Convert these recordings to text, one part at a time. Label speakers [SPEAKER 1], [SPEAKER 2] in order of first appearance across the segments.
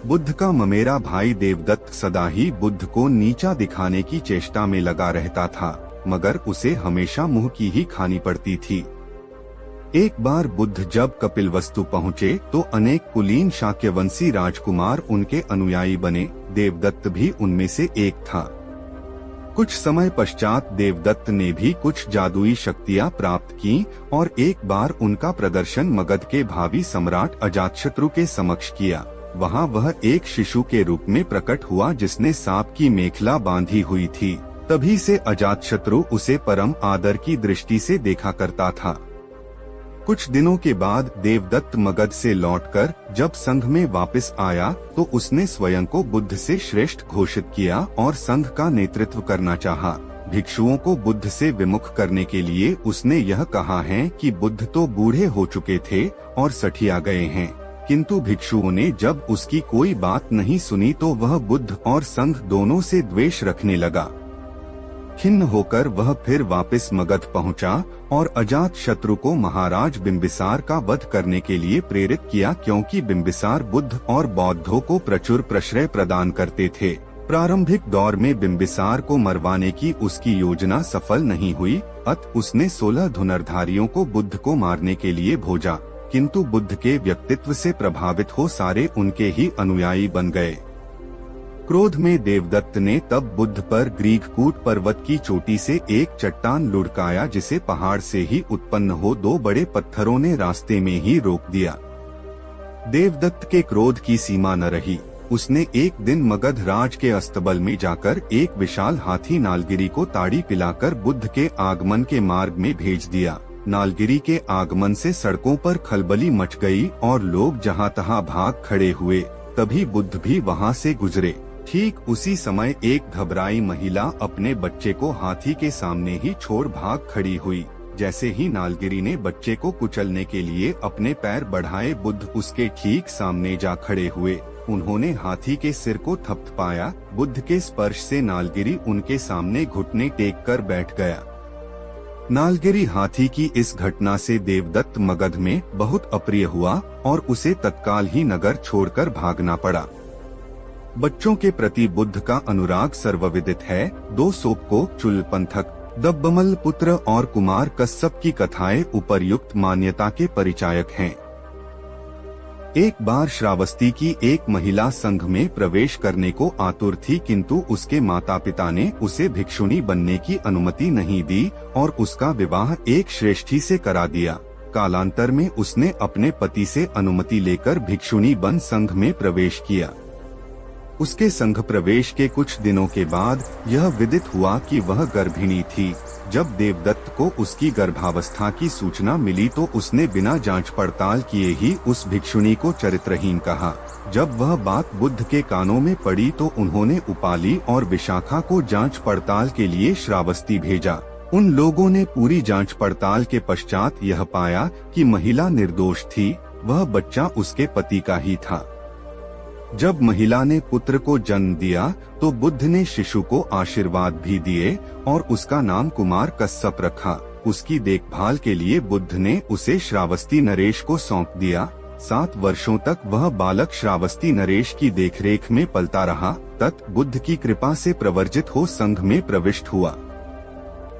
[SPEAKER 1] बुद्ध का ममेरा भाई देवदत्त सदा ही बुद्ध को नीचा दिखाने की चेष्टा में लगा रहता था, मगर उसे हमेशा मुंह की ही खानी पड़ती थी। एक बार बुद्ध जब कपिलवस्तु पहुँचे तो अनेक कुलीन शाक्यवंशी राजकुमार उनके अनुयायी बने। देवदत्त भी उनमें से एक था। कुछ समय पश्चात देवदत्त ने भी कुछ जादुई शक्तियां प्राप्त की और एक बार उनका प्रदर्शन मगध के भावी सम्राट अजातशत्रु के समक्ष किया। वहां वह एक शिशु के रूप में प्रकट हुआ जिसने सांप की मेखला बांधी हुई थी। तभी से अजातशत्रु उसे परम आदर की दृष्टि से देखा करता था। कुछ दिनों के बाद देवदत्त मगध से लौटकर जब संघ में वापस आया तो उसने स्वयं को बुद्ध से श्रेष्ठ घोषित किया और संघ का नेतृत्व करना चाहा। भिक्षुओं को बुद्ध से विमुख करने के लिए उसने यह कहा है कि बुद्ध तो बूढ़े हो चुके थे और सठिया गए हैं, किंतु भिक्षुओं ने जब उसकी कोई बात नहीं सुनी तो वह बुद्ध और संघ दोनों से द्वेष रखने लगा। खिन्न होकर वह फिर वापस मगध पहुंचा और अजात शत्रु को महाराज बिंबिसार का वध करने के लिए प्रेरित किया, क्योंकि बिंबिसार बुद्ध और बौद्धों को प्रचुर प्रश्रय प्रदान करते थे। प्रारंभिक दौर में बिंबिसार को मरवाने की उसकी योजना सफल नहीं हुई, अतः उसने 16 धनुर्धारियों को बुद्ध को मारने के लिए भेजा, किंतु बुद्ध के व्यक्तित्व से प्रभावित हो सारे उनके ही अनुयायी बन गए। क्रोध में देवदत्त ने तब बुद्ध पर ग्रीककूट पर्वत की चोटी से एक चट्टान लुढ़काया, जिसे पहाड़ से ही उत्पन्न हो 2 बड़े पत्थरों ने रास्ते में ही रोक दिया। देवदत्त के क्रोध की सीमा न रही। उसने एक दिन मगध राज के अस्तबल में जाकर एक विशाल हाथी नालगिरी को ताड़ी पिलाकर बुद्ध के आगमन के मार्ग में भेज दिया। नालगिरी के आगमन से सड़कों पर खलबली मच गई और लोग जहां तहां भाग खड़े हुए। तभी बुद्ध भी वहां से गुजरे। ठीक उसी समय एक घबराई महिला अपने बच्चे को हाथी के सामने ही छोड़ भाग खड़ी हुई। जैसे ही नालगिरी ने बच्चे को कुचलने के लिए अपने पैर बढ़ाए, बुद्ध उसके ठीक सामने जा खड़े हुए। उन्होंने हाथी के सिर को थपथपाया। बुद्ध के स्पर्श से नालगिरी उनके सामने घुटने टेक कर बैठ गया। नालगिरी हाथी की इस घटना से देवदत्त मगध में बहुत अप्रिय हुआ और उसे तत्काल ही नगर छोड़कर भागना पड़ा। बच्चों के प्रति बुद्ध का अनुराग सर्वविदित है। 2 सोपको, चुलपंथक, दब्बमल पुत्र और कुमार कश्यप की कथाएं उपर्युक्त मान्यता के परिचायक हैं। एक बार श्रावस्ती की एक महिला संघ में प्रवेश करने को आतुर थी, किंतु उसके माता पिता ने उसे भिक्षुणी बनने की अनुमति नहीं दी और उसका विवाह एक श्रेष्ठी से करा दिया। कालांतर में उसने अपने पति से अनुमति लेकर भिक्षुणी बन संघ में प्रवेश किया। उसके संघ प्रवेश के कुछ दिनों के बाद यह विदित हुआ कि वह गर्भिणी थी। जब देवदत्त को उसकी गर्भावस्था की सूचना मिली तो उसने बिना जांच पड़ताल किए ही उस भिक्षुणी को चरित्रहीन कहा। जब वह बात बुद्ध के कानों में पड़ी तो उन्होंने उपाली और विशाखा को जांच पड़ताल के लिए श्रावस्ती भेजा। उन लोगों ने पूरी जांच पड़ताल के पश्चात यह पाया कि महिला निर्दोष थी, वह बच्चा उसके पति का ही था। जब महिला ने पुत्र को जन्म दिया तो बुद्ध ने शिशु को आशीर्वाद भी दिए और उसका नाम कुमार कश्यप रखा। उसकी देखभाल के लिए बुद्ध ने उसे श्रावस्ती नरेश को सौंप दिया। 7 वर्षों तक वह बालक श्रावस्ती नरेश की देखरेख में पलता रहा। तत् बुद्ध की कृपा से प्रवर्जित हो संघ में प्रविष्ट हुआ।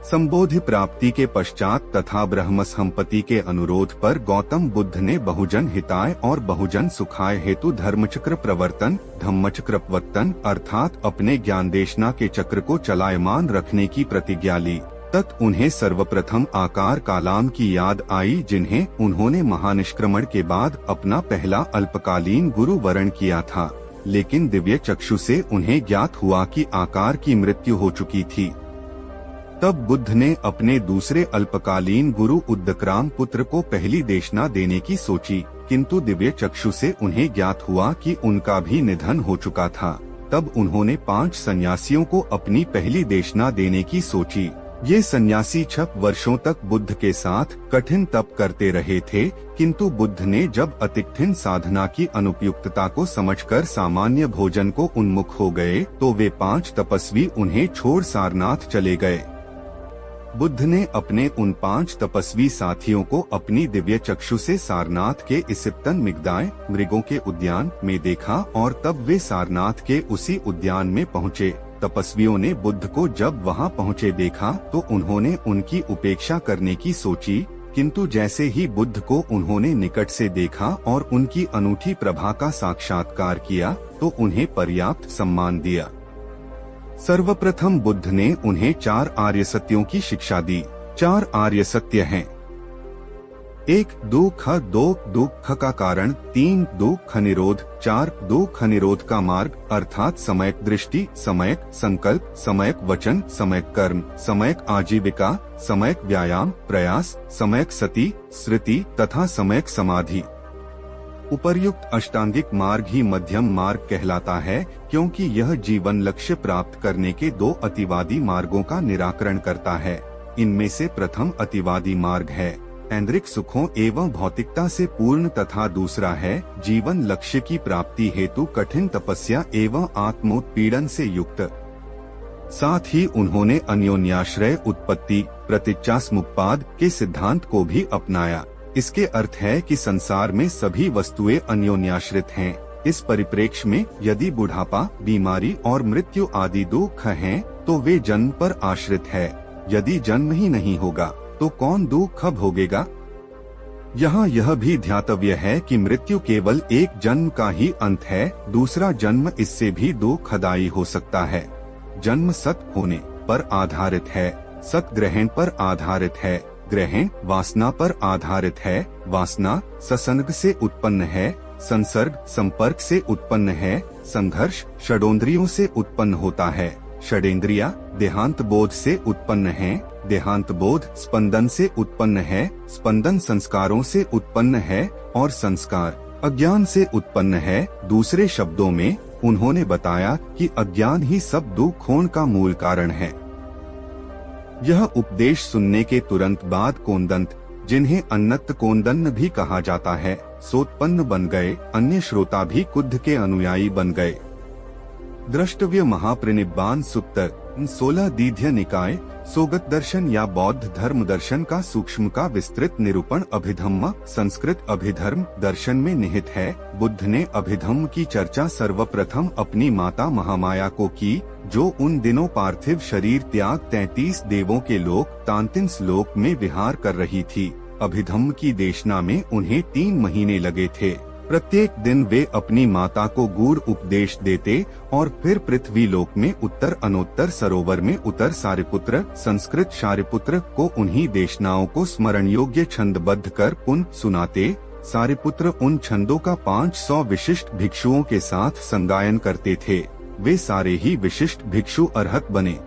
[SPEAKER 1] संबोधि प्राप्ति के पश्चात तथा ब्रह्म संपत्ति के अनुरोध पर गौतम बुद्ध ने बहुजन हिताय और बहुजन सुखाय हेतु धर्मचक्र प्रवर्तन, धम्मचक्र प्रवर्तन अर्थात अपने ज्ञानदेशना के चक्र को चलायमान रखने की प्रतिज्ञा ली। तत् उन्हें सर्वप्रथम आकार कालाम की याद आई, जिन्हें उन्होंने महानिष्क्रमण के बाद अपना पहला अल्पकालीन गुरु वरण किया था, लेकिन दिव्य चक्षु से उन्हें ज्ञात हुआ कि आकार की मृत्यु हो चुकी थी। तब बुद्ध ने अपने दूसरे अल्पकालीन गुरु उद्दक्राम पुत्र को पहली देशना देने की सोची, किंतु दिव्य चक्षु से उन्हें ज्ञात हुआ कि उनका भी निधन हो चुका था। तब उन्होंने 5 सन्यासियों को अपनी पहली देशना देने की सोची। ये सन्यासी 6 वर्षों तक बुद्ध के साथ कठिन तप करते रहे थे, किंतु बुद्ध ने जब अतिकठिन साधना की अनुपयुक्तता को समझकर सामान्य भोजन को उन्मुख हो गए तो वे 5 तपस्वी उन्हें छोड़ सारनाथ चले गए। बुद्ध ने अपने उन 5 तपस्वी साथियों को अपनी दिव्य चक्षु से सारनाथ के इसिप्तन मिगदाय मृगों के उद्यान में देखा और तब वे सारनाथ के उसी उद्यान में पहुँचे। तपस्वियों ने बुद्ध को जब वहां पहुँचे देखा तो उन्होंने उनकी उपेक्षा करने की सोची, किंतु जैसे ही बुद्ध को उन्होंने निकट से देखा और उनकी अनूठी प्रभा का साक्षात्कार किया तो उन्हें पर्याप्त सम्मान दिया। सर्वप्रथम बुद्ध ने उन्हें 4 आर्य सत्यों की शिक्षा दी। 4 आर्य सत्य हैं। 1 दुख, 2 दुख का कारण, 3 दुख निरोध, 4 दुख निरोध का मार्ग अर्थात सम्यक दृष्टि, सम्यक संकल्प, सम्यक वचन, सम्यक कर्म, सम्यक आजीविका, सम्यक व्यायाम प्रयास, सम्यक सति स्मृति तथा सम्यक समाधि। उपर्युक्त अष्टांगिक मार्ग ही मध्यम मार्ग कहलाता है, क्योंकि यह जीवन लक्ष्य प्राप्त करने के 2 अतिवादी मार्गों का निराकरण करता है। इनमें से प्रथम अतिवादी मार्ग है ऐन्द्रिक सुखों एवं भौतिकता से पूर्ण तथा दूसरा है जीवन लक्ष्य की प्राप्ति हेतु कठिन तपस्या एवं आत्मोत्पीड़न से युक्त। साथ ही उन्होंने अन्योन्याश्रय उत्पत्ति प्रतिच्ඡा समुप्पाद के सिद्धांत को भी अपनाया। इसके अर्थ है कि संसार में सभी वस्तुएं अन्योन्याश्रित हैं। इस परिप्रेक्ष्य में यदि बुढ़ापा, बीमारी और मृत्यु आदि दुख हैं, तो वे जन्म पर आश्रित है। यदि जन्म ही नहीं होगा तो कौन दुख भोगेगा? यहाँ यह भी ध्यातव्य है कि मृत्यु केवल एक जन्म का ही अंत है, दूसरा जन्म इससे भी दुखदायी हो सकता है। जन्म सत होने पर आधारित है, सत ग्रहण पर आधारित है, ग्रहण वासना पर आधारित है, वासना ससंग से उत्पन्न है, संसर्ग संपर्क से उत्पन्न है, संघर्ष षडोन्द्रियों से उत्पन्न होता है, षडेन्द्रिया देहांत बोध से उत्पन्न है, देहांत बोध स्पंदन से उत्पन्न है, स्पंदन संस्कारों से उत्पन्न है और संस्कार अज्ञान से उत्पन्न है। दूसरे शब्दों में उन्होंने बताया कि अज्ञान ही सब दुखों का मूल कारण है। यह उपदेश सुनने के तुरंत बाद कोंदंत, जिन्हें अन्नत कोंदन भी कहा जाता है, सोत्पन्न बन गए। अन्य श्रोता भी कुद्ध के अनुयायी बन गए। द्रष्टव्य महाप्रणिब्बान सुक्त 16 दीध्य निकाय सोगत दर्शन या बौद्ध धर्म दर्शन का सूक्ष्म का विस्तृत निरूपण अभिधम्म संस्कृत अभिधर्म दर्शन में निहित है। बुद्ध ने अभिधम्म की चर्चा सर्वप्रथम अपनी माता महामाया को की, जो उन दिनों पार्थिव शरीर त्याग 33 देवों के लोक तांतिंस लोक में विहार कर रही थी। अभिधम्म की देशना में उन्हें 3 महीने लगे थे। प्रत्येक दिन वे अपनी माता को गूढ़ उपदेश देते और फिर पृथ्वी लोक में उत्तर अनोत्तर सरोवर में उतर सारिपुत्र संस्कृत शारिपुत्र को उन्हीं देशनाओं को स्मरण योग्य छंदबद्ध कर पुनः सुनाते। सारिपुत्र उन छंदों का 500 विशिष्ट भिक्षुओं के साथ संगायन करते थे। वे सारे ही विशिष्ट भिक्षु अरहत बने।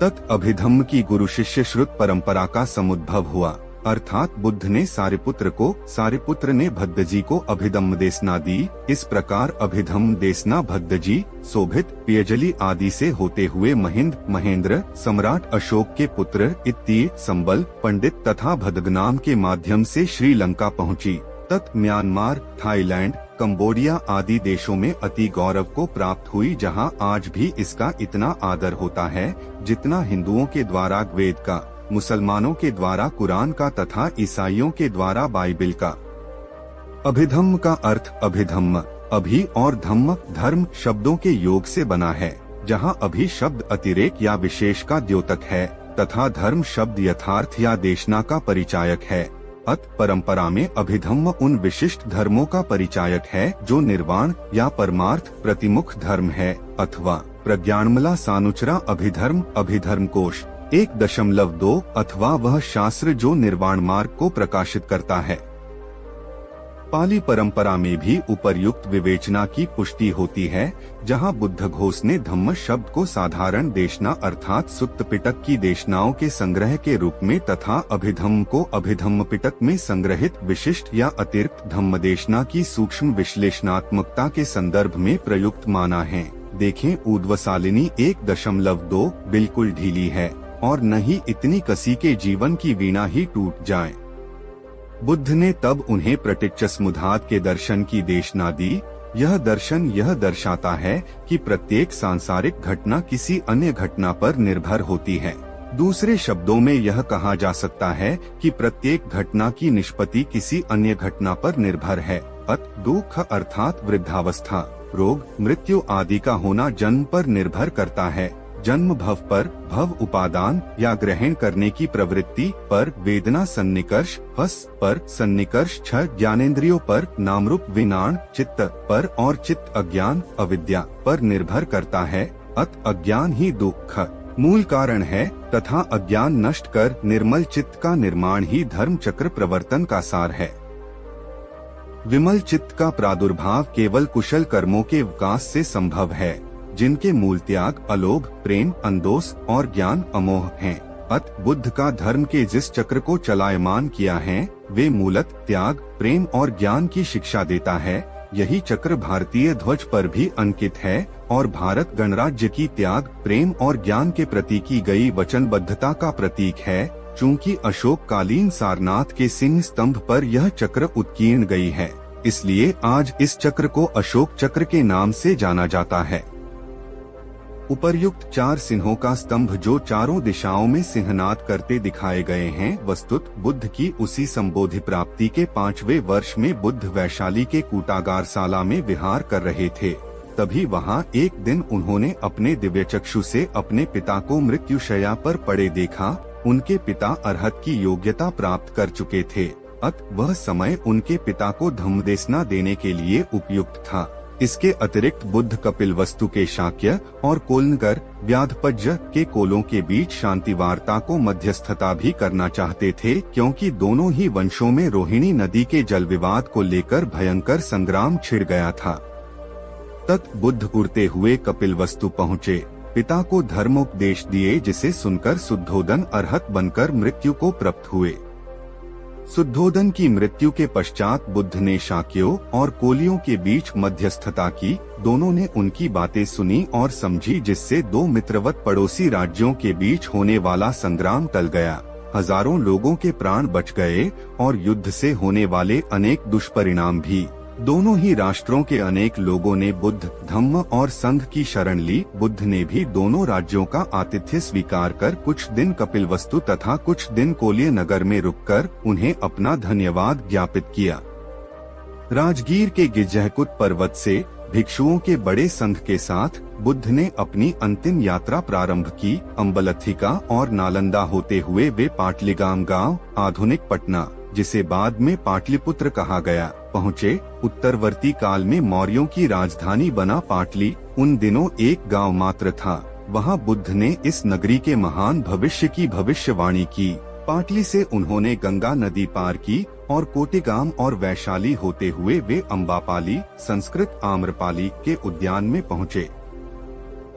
[SPEAKER 1] तत् अभिधम्म की गुरु शिष्य श्रुत परंपरा का समुद्भव हुआ, अर्थात बुद्ध ने सारिपुत्र को, सारिपुत्र ने भद्दजी को अभिधम्म देशना दी। इस प्रकार अभिधम्म देशना भद्दजी, शोभित, पियजली आदि से होते हुए महिंद, महेंद्र, सम्राट अशोक के पुत्र इत्तीय, संबल, पंडित तथा भदगनाम के माध्यम से श्रीलंका पहुंची। तत् म्यांमार, थाईलैंड, कंबोडिया आदि देशों में अति गौरव को प्राप्त हुई, जहां आज भी इसका इतना आदर होता है जितना हिंदुओं के द्वारा वेद का, मुसलमानों के द्वारा कुरान का तथा ईसाइयों के द्वारा बाइबिल का। अभिधम्म का अर्थ अभिधम्म, अभि और धम्म, धर्म शब्दों के योग से बना है, जहां अभि शब्द अतिरेक या विशेष का द्योतक है तथा धर्म शब्द यथार्थ या देशना का परिचायक है। अत परंपरा में अभिधम्म उन विशिष्ट धर्मों का परिचायक है जो निर्वाण या परमार्थ प्रतिमुख धर्म है, अथवा प्रज्ञानमला सानुचरा अभिधर्म, अभिधर्म कोश 1.2 अथवा वह शास्त्र जो निर्वाण मार्ग को प्रकाशित करता है। पाली परंपरा में भी उपर्युक्त विवेचना की पुष्टि होती है, जहां बुद्ध घोष ने धम्म शब्द को साधारण देशना अर्थात सुत्त पिटक की देशनाओं के संग्रह के रूप में तथा अभिधम्म को अभिधम्म पिटक में संग्रहित विशिष्ट या अतिरिक्त धम्म देशना की सूक्ष्म विश्लेषणात्मकता के संदर्भ में प्रयुक्त माना है। देखें ऊर्ध्वशालिनी 1.2 बिल्कुल ढीली है और न ही इतनी कसी के जीवन की वीणा ही टूट जाए। बुद्ध ने तब उन्हें प्रटिच्चसमुद्धात के दर्शन की देशना दी। यह दर्शन यह दर्शाता है कि प्रत्येक सांसारिक घटना किसी अन्य घटना पर निर्भर होती है। दूसरे शब्दों में यह कहा जा सकता है कि प्रत्येक घटना की निष्पत्ति किसी अन्य घटना पर निर्भर है। दुख अर्थात वृद्धावस्था, रोग, मृत्यु आदि का होना जन्म पर निर्भर करता है। जन्म भव पर, भव उपादान या ग्रहण करने की प्रवृत्ति पर, वेदना सन्निकर्ष फस पर, सन्निकर्ष छ ज्ञानेंद्रियों पर, नामरूप विनाण चित्त पर और चित्त अज्ञान अविद्या पर निर्भर करता है। अज्ञान ही दुख मूल कारण है तथा अज्ञान नष्ट कर निर्मल चित्त का निर्माण ही धर्म चक्र प्रवर्तन का सार है। विमल चित्त का प्रादुर्भाव केवल कुशल कर्मों के विकास से संभव है, जिनके मूल त्याग, अलोभ, प्रेम, अंदोष और ज्ञान अमोह हैं। बुद्ध का धर्म के जिस चक्र को चलायमान किया है वे मूलत त्याग, प्रेम और ज्ञान की शिक्षा देता है। यही चक्र भारतीय ध्वज पर भी अंकित है और भारत गणराज्य की त्याग, प्रेम और ज्ञान के प्रति की गई वचनबद्धता का प्रतीक है। चूंकि अशोक कालीन सारनाथ के सिंह स्तंभ पर यह चक्र उत्कीर्ण गई है, इसलिए आज इस चक्र को अशोक चक्र के नाम से जाना जाता है। उपर्युक्त 4 सिंहों का स्तंभ जो चारों दिशाओं में सिंहनाद करते दिखाए गए हैं, वस्तुत बुद्ध की उसी संबोधि प्राप्ति के 5वें वर्ष में बुद्ध वैशाली के कूटागारशाला में विहार कर रहे थे। तभी वहां एक दिन उन्होंने अपने दिव्यचक्षु से अपने पिता को मृत्युशैया पर पड़े देखा। उनके पिता अरहत की योग्यता प्राप्त कर चुके थे। वह समय उनके पिता को धम्मदेशना देने के लिए उपयुक्त था। इसके अतिरिक्त बुद्ध कपिलवस्तु के शाक्य और कोलनगर व्याधपज्ज के कोलों के बीच शांति वार्ता को मध्यस्थता भी करना चाहते थे, क्योंकि दोनों ही वंशों में रोहिणी नदी के जल विवाद को लेकर भयंकर संग्राम छिड़ गया था। बुद्ध उड़ते हुए कपिलवस्तु पहुँचे, पिता को धर्मोपदेश दिए, जिसे सुनकर शुद्धोदन अरहत बनकर मृत्यु को प्राप्त हुए। शुद्धोदन की मृत्यु के पश्चात बुद्ध ने शाक्यों और कोलियों के बीच मध्यस्थता की। दोनों ने उनकी बातें सुनी और समझी, जिससे 2 मित्रवत पड़ोसी राज्यों के बीच होने वाला संग्राम टल गया। हजारों लोगों के प्राण बच गए और युद्ध से होने वाले अनेक दुष्परिणाम भी। दोनों ही राष्ट्रों के अनेक लोगों ने बुद्ध, धम्म और संघ की शरण ली। बुद्ध ने भी दोनों राज्यों का आतिथ्य स्वीकार कर कुछ दिन कपिलवस्तु तथा कुछ दिन कोलिय नगर में रुककर उन्हें अपना धन्यवाद ज्ञापित किया। राजगीर के गिज्जहकुट पर्वत से भिक्षुओं के बड़े संघ के साथ बुद्ध ने अपनी अंतिम यात्रा प्रारंभ की। अम्बलथिका और नालंदा होते हुए वे पाटलीगाम गांव, आधुनिक पटना, जिसे बाद में पाटलिपुत्र कहा गया, पहुँचे। उत्तरवर्ती काल में मौर्यों की राजधानी बना पाटली उन दिनों एक गांव मात्र था। वहां बुद्ध ने इस नगरी के महान भविष्य की भविष्यवाणी की। पाटली से उन्होंने गंगा नदी पार की और कोटेगाम और वैशाली होते हुए वे अम्बापाली, संस्कृत आम्रपाली के उद्यान में पहुँचे।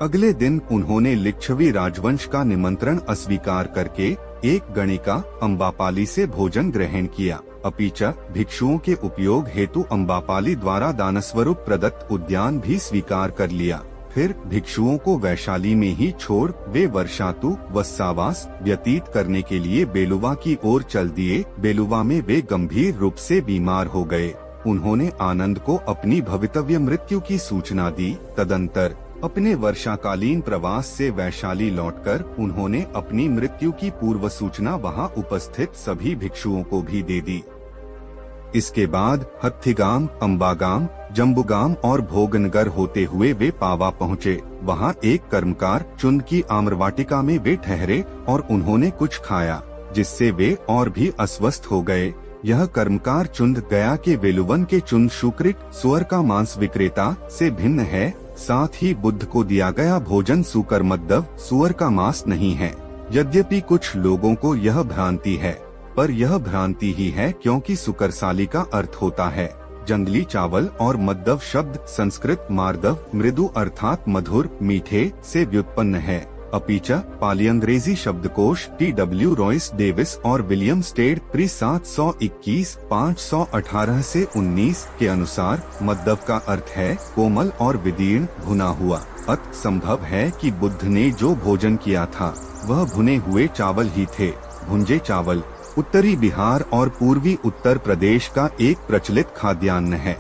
[SPEAKER 1] अगले दिन उन्होंने लिच्छवी राजवंश का निमंत्रण अस्वीकार करके एक गणिका अम्बापाली से भोजन ग्रहण किया। अपिच भिक्षुओं के उपयोग हेतु अम्बापाली द्वारा दानस्वरूप प्रदत्त उद्यान भी स्वीकार कर लिया। फिर भिक्षुओं को वैशाली में ही छोड़ वे वर्षातु वत्सावास व्यतीत करने के लिए बेलुवा की ओर चल दिए। बेलुवा में वे गंभीर रूप से बीमार हो गए। उन्होंने आनंद को अपनी भवितव्य मृत्यु की सूचना दी। तदंतर अपने वर्षाकालीन प्रवास से वैशाली लौटकर उन्होंने अपनी मृत्यु की पूर्व सूचना वहां उपस्थित सभी भिक्षुओं को भी दे दी। इसके बाद हत्थीगाम, अम्बागाम, जम्बुगाम और भोगनगर होते हुए वे पावा पहुँचे। वहां एक कर्मकार चुंद की आम्रवाटिका में वे ठहरे और उन्होंने कुछ खाया, जिससे वे और भी अस्वस्थ हो गए। यह कर्मकार चुंद गया के वेलुवन के चुंद शुक्रिक सुअर का मांस विक्रेता से भिन्न है। साथ ही बुद्ध को दिया गया भोजन सुकर मद्दव सुअर का मांस नहीं है। यद्यपि कुछ लोगों को यह भ्रांति है, पर यह भ्रांति ही है, क्योंकि सुकरसाली का अर्थ होता है जंगली चावल और मद्दव शब्द संस्कृत मार्दव मृदु अर्थात मधुर, मीठे से व्युत्पन्न है। अपिच पाली अंग्रेजी शब्दकोश T.W. रॉयस डेविस और विलियम स्टेड प्री 721 518 से 19 के अनुसार मद्दव का अर्थ है कोमल और विदीर्ण भुना हुआ। संभव है कि बुद्ध ने जो भोजन किया था वह भुने हुए चावल ही थे। भुंजे चावल उत्तरी बिहार और पूर्वी उत्तर प्रदेश का एक प्रचलित खाद्यान्न है।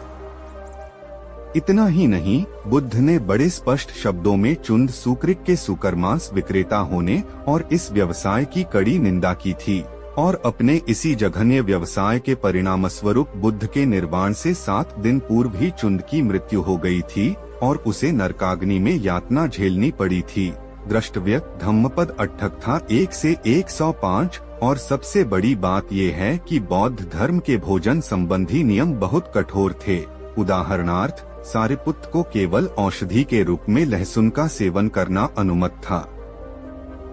[SPEAKER 1] इतना ही नहीं, बुद्ध ने बड़े स्पष्ट शब्दों में चुंद सुकृत के सुकरमांस विक्रेता होने और इस व्यवसाय की कड़ी निंदा की थी और अपने इसी जघन्य व्यवसाय के परिणामस्वरूप बुद्ध के निर्वाण से 7 दिन पूर्व ही चुंद की मृत्यु हो गई थी और उसे नरकाग्नि में यातना झेलनी पड़ी थी। द्रष्टव्य धम्मपद अट्ठक था 1 से 105 और सबसे बड़ी बात ये है कि बौद्ध धर्म के भोजन संबंधी नियम बहुत कठोर थे। उदाहरणार्थ, सारिपुत्र को केवल औषधि के रूप में लहसुन का सेवन करना अनुमत था।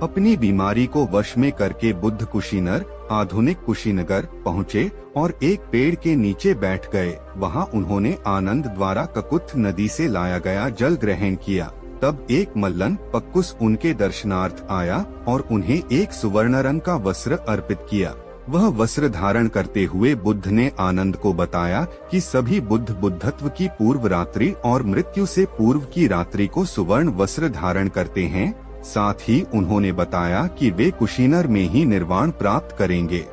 [SPEAKER 1] अपनी बीमारी को वश में करके बुद्ध कुशीनर, आधुनिक कुशीनगर पहुँचे और एक पेड़ के नीचे बैठ गए। वहाँ उन्होंने आनंद द्वारा ककुथ नदी से लाया गया जल ग्रहण किया। तब एक मल्लन पक्कुस उनके दर्शनार्थ आया और उन्हें एक सुवर्ण रंग का वस्त्र अर्पित किया। वह वस्त्र धारण करते हुए बुद्ध ने आनंद को बताया कि सभी बुद्ध बुद्धत्व की पूर्व रात्रि और मृत्यु से पूर्व की रात्रि को सुवर्ण वस्त्र धारण करते हैं। साथ ही उन्होंने बताया कि वे कुशीनर में ही निर्वाण प्राप्त करेंगे।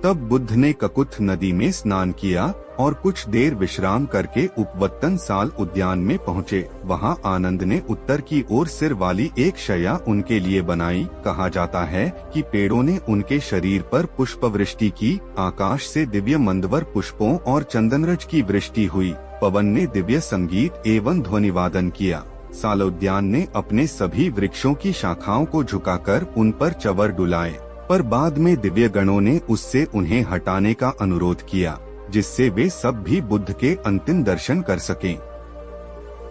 [SPEAKER 1] तब बुद्ध ने ककुथ नदी में स्नान किया और कुछ देर विश्राम करके उपवत्तन साल उद्यान में पहुँचे। वहाँ आनंद ने उत्तर की ओर सिर वाली एक शैया उनके लिए बनाई। कहा जाता है कि पेड़ों ने उनके शरीर पर पुष्पवृष्टि की, आकाश से दिव्य मंदवर पुष्पों और चंदनरज की वृष्टि हुई, पवन ने दिव्य संगीत एवं ध्वनिवादन किया। सालोद्यान ने अपने सभी वृक्षों की शाखाओं को झुकाकर उन पर चवर डुलाए, पर बाद में दिव्य गणों ने उससे उन्हें हटाने का अनुरोध किया, जिससे वे सब भी बुद्ध के अंतिम दर्शन कर सकें।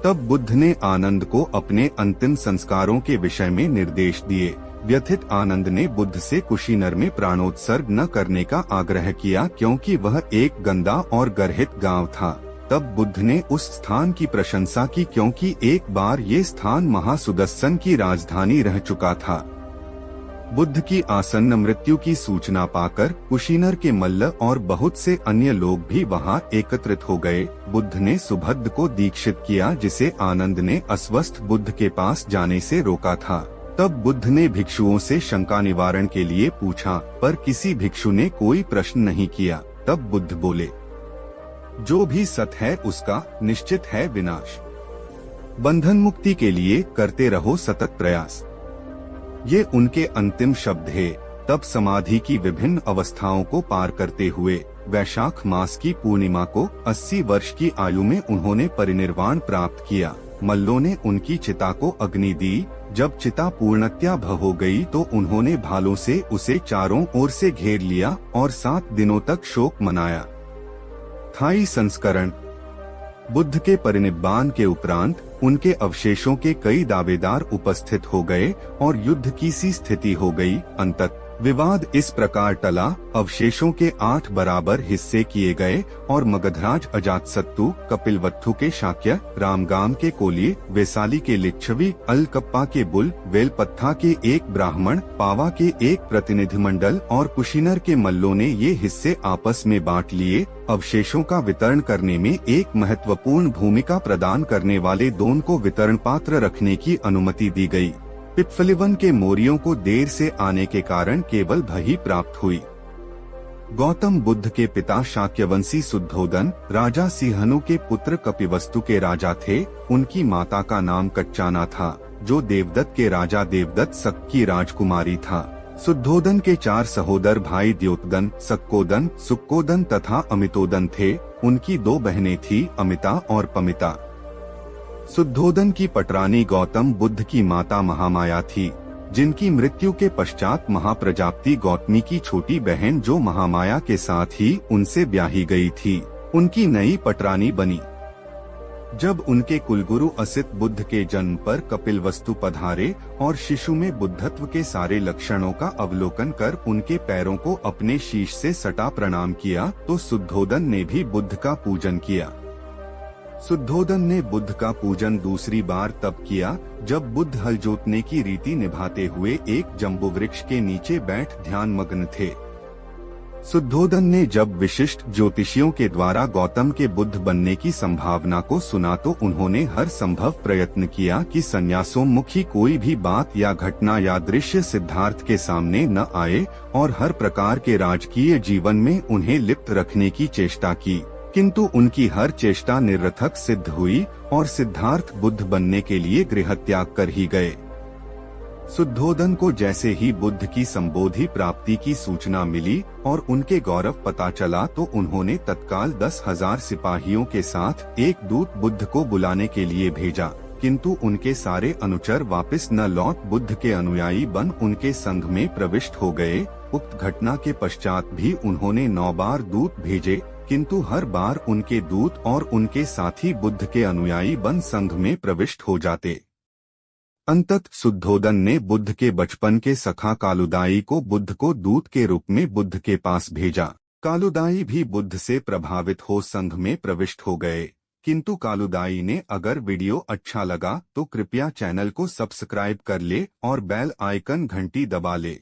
[SPEAKER 1] तब बुद्ध ने आनंद को अपने अंतिम संस्कारों के विषय में निर्देश दिए। व्यथित आनंद ने बुद्ध से कुशीनर में प्राणोत्सर्ग न करने का आग्रह किया, क्योंकि वह एक गंदा और गर्हित गांव था। तब बुद्ध ने उस स्थान की प्रशंसा की, क्योंकि एक बार ये स्थान महासुदस्सन की राजधानी रह चुका था। बुद्ध की आसन्न मृत्यु की सूचना पाकर कुशीनर के मल्ल और बहुत से अन्य लोग भी वहां एकत्रित हो गए। बुद्ध ने सुभद्द को दीक्षित किया, जिसे आनंद ने अस्वस्थ बुद्ध के पास जाने से रोका था। तब बुद्ध ने भिक्षुओं से शंका निवारण के लिए पूछा, पर किसी भिक्षु ने कोई प्रश्न नहीं किया। तब बुद्ध बोले, जो भी सत है उसका निश्चित है विनाश। बंधन मुक्ति के लिए करते रहो सतत प्रयास। ये उनके अंतिम शब्द है। तब समाधि की विभिन्न अवस्थाओं को पार करते हुए वैशाख मास की पूर्णिमा को 80 वर्ष की आयु में उन्होंने परिनिर्वाण प्राप्त किया। मल्लों ने उनकी चिता को अग्नि दी। जब चिता पूर्णतया भस्म हो गई तो उन्होंने भालों से उसे चारों ओर से घेर लिया और 7 दिनों तक शोक मनाया। स्थायी संस्करण। बुद्ध के परिनिब्बान के उपरांत उनके अवशेषों के कई दावेदार उपस्थित हो गए और युद्ध की सी स्थिति हो गई। अंततः विवाद इस प्रकार टला, अवशेषों के 8 बराबर हिस्से किए गए और मगधराज अजातशत्रु, कपिलवस्तु के शाक्य, रामगाम के कोलिये, वैशाली के लिच्छवी, अलकप्पा के बुल, वेलपत्था के एक ब्राह्मण, पावा के एक प्रतिनिधिमंडल और कुशीनर के मल्लों ने ये हिस्से आपस में बांट लिए। अवशेषों का वितरण करने में एक महत्वपूर्ण भूमिका प्रदान करने वाले दोन को वितरण पात्र रखने की अनुमति दी गई। पिप्पलिवन के मौर्यों को देर से आने के कारण केवल भही प्राप्त हुई। गौतम बुद्ध के पिता शाक्यवंशी शुद्धोदन राजा सिंहनु के पुत्र कपिवस्तु के राजा थे। उनकी माता का नाम कच्चाना था, जो देवदत्त के राजा देवदत्त शक की राजकुमारी था। शुद्धोदन के 4 सहोदर भाई द्योतदन, सक्कोदन, सुक्कोदन तथा अमितोदन थे। उनकी 2 बहनें थी, अमिता और पमिता। शुद्धोदन की पटरानी गौतम बुद्ध की माता महामाया थी, जिनकी मृत्यु के पश्चात महाप्रजापति गौतमी की छोटी बहन, जो महामाया के साथ ही उनसे ब्याही गई थी, उनकी नई पटरानी बनी। जब उनके कुलगुरु असित बुद्ध के जन्म पर कपिलवस्तु पधारे और शिशु में बुद्धत्व के सारे लक्षणों का अवलोकन कर उनके पैरों को अपने शीश से सटा प्रणाम किया, तो शुद्धोदन ने भी बुद्ध का पूजन किया। शुद्धोदन ने बुद्ध का पूजन दूसरी बार तब किया, जब बुद्ध हल जोतने की रीति निभाते हुए एक जम्बू वृक्ष के नीचे बैठ ध्यान मग्न थे। शुद्धोदन ने जब विशिष्ट ज्योतिषियों के द्वारा गौतम के बुद्ध बनने की संभावना को सुना तो उन्होंने हर संभव प्रयत्न किया कि संन्यासोन्मुखी कोई भी बात या घटना या दृश्य सिद्धार्थ के सामने न आए और हर प्रकार के राजकीय जीवन में उन्हें लिप्त रखने की चेष्टा की, किंतु उनकी हर चेष्टा निरर्थक सिद्ध हुई और सिद्धार्थ बुद्ध बनने के लिए गृहत्याग कर ही गए। शुद्धोदन को जैसे ही बुद्ध की संबोधि प्राप्ति की सूचना मिली और उनके गौरव पता चला तो उन्होंने तत्काल 10,000 सिपाहियों के साथ एक दूत बुद्ध को बुलाने के लिए भेजा, किंतु उनके सारे अनुचर वापस न लौट बुद्ध के अनुयायी बन उनके संघ में प्रविष्ट हो गए। उक्त घटना के पश्चात भी उन्होंने 9 बार दूत भेजे, किंतु हर बार उनके दूत और उनके साथी बुद्ध के अनुयायी बन संघ में प्रविष्ट हो जाते। अंततः शुद्धोदन ने बुद्ध के बचपन के सखा कालुदाई को बुद्ध को दूत के रूप में बुद्ध के पास भेजा। कालुदाई भी बुद्ध से प्रभावित हो संघ में प्रविष्ट हो गए। किंतु कालुदाई ने अगर वीडियो अच्छा लगा तो कृपया चैनल को सब्सक्राइब कर ले और बेल आइकन घंटी दबा ले।